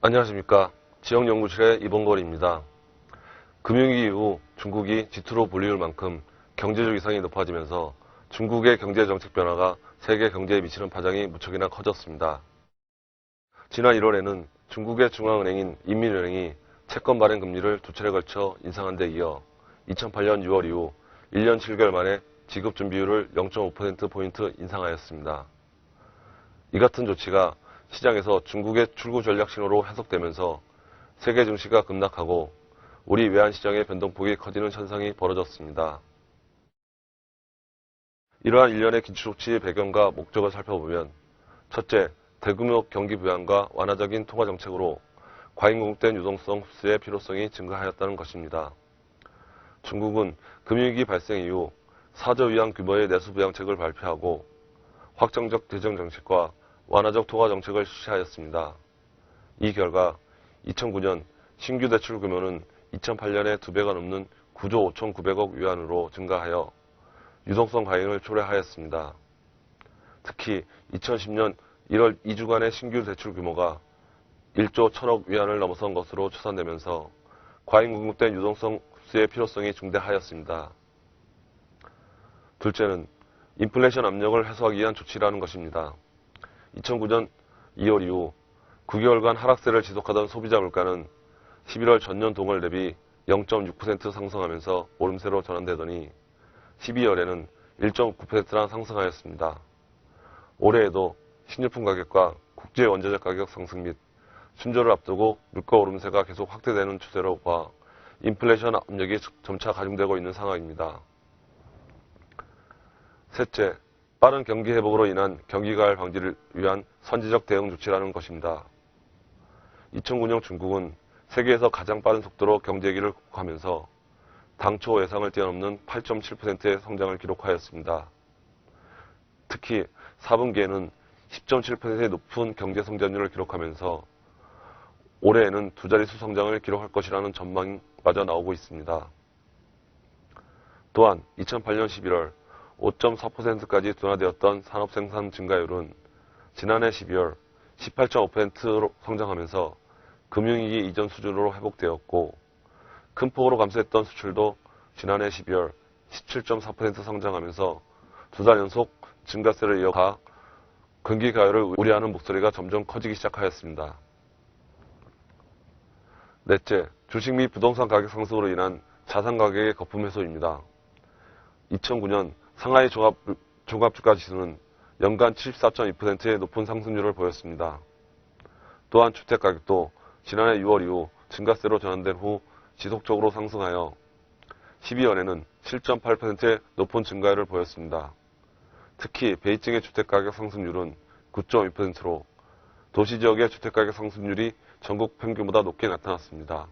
안녕하십니까. 지역연구실의 이봉걸입니다. 금융위기 이후 중국이 G2로 불리울 만큼 경제적 위상이 높아지면서 중국의 경제정책 변화가 세계 경제에 미치는 파장이 무척이나 커졌습니다. 지난 1월에는 중국의 중앙은행인 인민은행이 채권 발행 금리를 두 차례 걸쳐 인상한 데 이어 2008년 6월 이후 1년 7개월 만에 지급준비율을 0.5%포인트 인상하였습니다. 이 같은 조치가 시장에서 중국의 출구 전략 신호로 해석되면서 세계 증시가 급락하고 우리 외환시장의 변동폭이 커지는 현상이 벌어졌습니다. 이러한 일련의 긴축조치의 배경과 목적을 살펴보면 첫째, 대규모 경기 부양과 완화적인 통화 정책으로 과잉 공급된 유동성 흡수의 필요성이 증가하였다는 것입니다. 중국은 금융위기 발생 이후 4조 위안 규모의 내수 부양책을 발표하고 확정적 재정 정책과 완화적 통화 정책을 실시하였습니다. 이 결과 2009년 신규 대출 규모는 2008년의 2배가 넘는 9조 5,900억 위안으로 증가하여 유동성 과잉을 초래하였습니다. 특히 2010년 1월 2주간의 신규 대출 규모가 1조 1,000억 위안을 넘어선 것으로 추산되면서 과잉 공급된 유동성 흡수의 필요성이 중대하였습니다. 둘째는 인플레이션 압력을 해소하기 위한 조치라는 것입니다. 2009년 2월 이후 9개월간 하락세를 지속하던 소비자 물가는 11월 전년 동월 대비 0.6% 상승하면서 오름세로 전환되더니 12월에는 1.9%나 상승하였습니다. 올해에도 식료품 가격과 국제 원자재 가격 상승 및春조를 앞두고 물가 오름세가 계속 확대되는 추세로 봐 인플레이션 압력이 점차 가중되고 있는 상황입니다. 셋째, 빠른 경기 회복으로 인한 경기 가열 방지를 위한 선제적 대응 조치라는 것입니다. 2009년 중국은 세계에서 가장 빠른 속도로 경제위기를 극복하면서 당초 예상을 뛰어넘는 8.7%의 성장을 기록하였습니다. 특히 4분기에는 10.7%의 높은 경제 성장률을 기록하면서 올해에는 두 자릿수 성장을 기록할 것이라는 전망마저 나오고 있습니다. 또한 2008년 11월 5.4%까지 둔화되었던 산업 생산 증가율은 지난해 12월 18.5%로 성장하면서 금융위기 이전 수준으로 회복되었고 큰 폭으로 감소했던 수출도 지난해 12월 17.4% 성장하면서 두 달 연속 증가세를 이어가 경기 가열을 우려하는 목소리가 점점 커지기 시작하였습니다. 넷째, 주식 및 부동산 가격 상승으로 인한 자산 가격의 거품 해소입니다. 2009년 상하이 종합주가지수는 연간 74.2%의 높은 상승률을 보였습니다. 또한 주택가격도 지난해 6월 이후 증가세로 전환된 후 지속적으로 상승하여 12월에는 7.8%의 높은 증가율을 보였습니다. 특히 베이징의 주택가격 상승률은 9.2%로 도시지역의 주택가격 상승률이 전국 평균보다 높게 나타났습니다.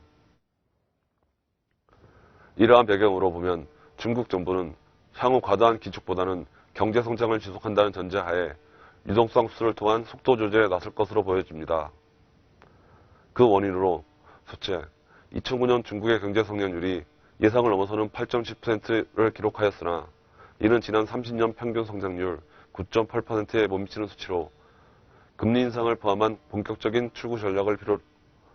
이러한 배경으로 보면 중국 정부는 향후 과도한 기축보다는 경제 성장을 지속한다는 전제하에 유동성 흡수를 통한 속도 조절에 나설 것으로 보여집니다. 그 원인으로 첫째, 2009년 중국의 경제 성장률이 예상을 넘어서는 8.7%를 기록하였으나 이는 지난 30년 평균 성장률 9.8%에 못 미치는 수치로 금리 인상을 포함한 본격적인 출구 전략을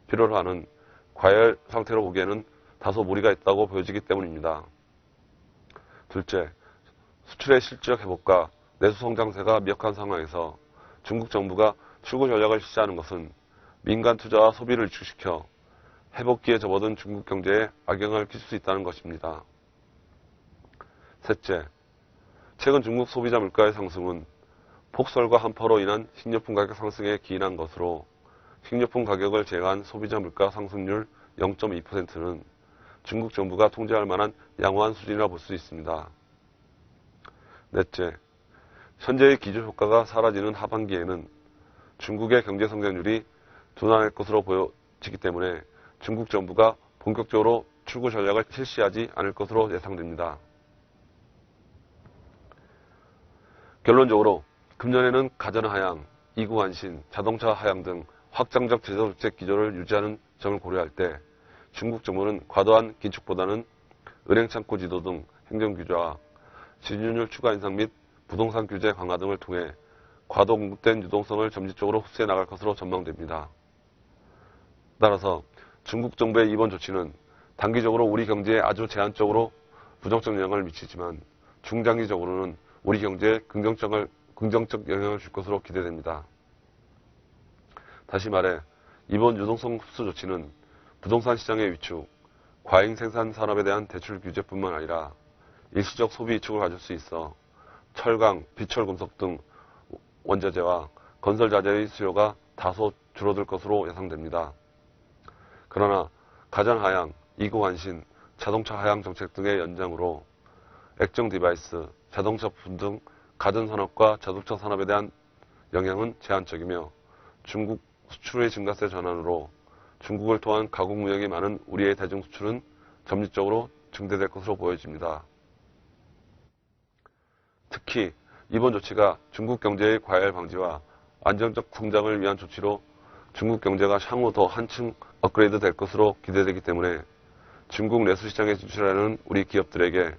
필요로 하는 과열 상태로 보기에는 다소 무리가 있다고 보여지기 때문입니다. 둘째, 수출의 실질적 회복과 내수 성장세가 미약한 상황에서 중국 정부가 출구 전략을 실시하는 것은 민간 투자와 소비를 위축시켜 회복기에 접어든 중국 경제에 악영향을 끼칠 수 있다는 것입니다. 셋째, 최근 중국 소비자 물가의 상승은 폭설과 한파로 인한 식료품 가격 상승에 기인한 것으로 식료품 가격을 제외한 소비자 물가 상승률 0.2%는 중국 정부가 통제할 만한 양호한 수준이라 볼 수 있습니다. 넷째, 현재의 기조 효과가 사라지는 하반기에는 중국의 경제 성장률이 둔화할 것으로 보여지기 때문에 중국 정부가 본격적으로 출구 전략을 실시하지 않을 것으로 예상됩니다. 결론적으로 금년에는 가전 하향, 이구 안신, 자동차 하향 등 확장적 재정정책 기조를 유지하는 점을 고려할 때 중국 정부는 과도한 긴축보다는 은행 창구 지도 등 행정 규제와 지준율 추가 인상 및 부동산 규제 강화 등을 통해 과도 공급된 유동성을 점진적으로 흡수해 나갈 것으로 전망됩니다. 따라서 중국 정부의 이번 조치는 단기적으로 우리 경제에 아주 제한적으로 부정적 영향을 미치지만 중장기적으로는 우리 경제에 긍정적 영향을 줄 것으로 기대됩니다. 다시 말해 이번 유동성 흡수 조치는 부동산 시장의 위축, 과잉 생산 산업에 대한 대출 규제뿐만 아니라 일시적 소비 위축을 가질 수 있어 철강, 비철금속 등 원자재와 건설자재의 수요가 다소 줄어들 것으로 예상됩니다. 그러나 가전하향, 이고환신, 자동차 하향 정책 등의 연장으로 액정 디바이스, 자동차 부품 등 가전산업과 자동차 산업에 대한 영향은 제한적이며 중국 수출의 증가세 전환으로 중국을 통한 가공 무역이 많은 우리의 대중 수출은 점진적으로 증대될 것으로 보여집니다. 특히 이번 조치가 중국 경제의 과열 방지와 안정적 성장을 위한 조치로 중국 경제가 향후 더 한층 업그레이드 될 것으로 기대되기 때문에 중국 내수 시장에 진출하는 우리 기업들에게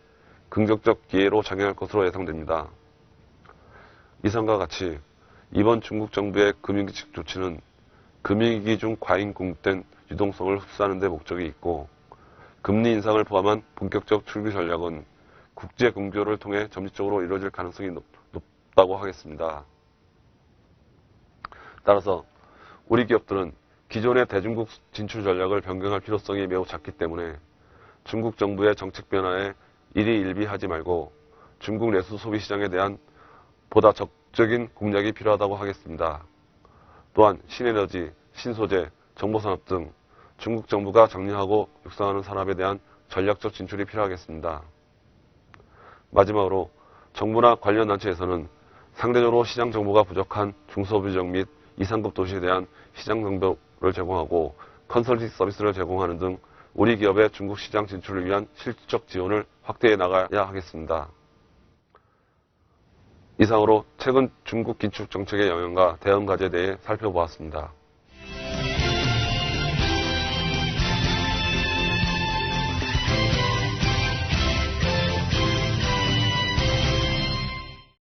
긍정적 기회로 작용할 것으로 예상됩니다. 이상과 같이 이번 중국 정부의 금융기칙 조치는 금융위기 중 과잉 공급된 유동성을 흡수하는 데 목적이 있고 금리 인상을 포함한 본격적 출구 전략은 국제 공조를 통해 점진적으로 이루어질 가능성이 높다고 하겠습니다. 따라서 우리 기업들은 기존의 대중국 진출 전략을 변경할 필요성이 매우 작기 때문에 중국 정부의 정책 변화에 일희일비하지 말고 중국 내수 소비 시장에 대한 보다 적극적인 공략이 필요하다고 하겠습니다. 또한 신에너지, 신소재, 정보산업 등 중국 정부가 장려하고 육성하는 산업에 대한 전략적 진출이 필요하겠습니다. 마지막으로 정부나 관련 단체에서는 상대적으로 시장 정보가 부족한 중소부지역 및 2, 3급 도시에 대한 시장 정보를 제공하고 컨설팅 서비스를 제공하는 등 우리 기업의 중국 시장 진출을 위한 실질적 지원을 확대해 나가야 하겠습니다. 이상으로 최근 중국 긴축 정책의 영향과 대응 과제에 대해 살펴보았습니다.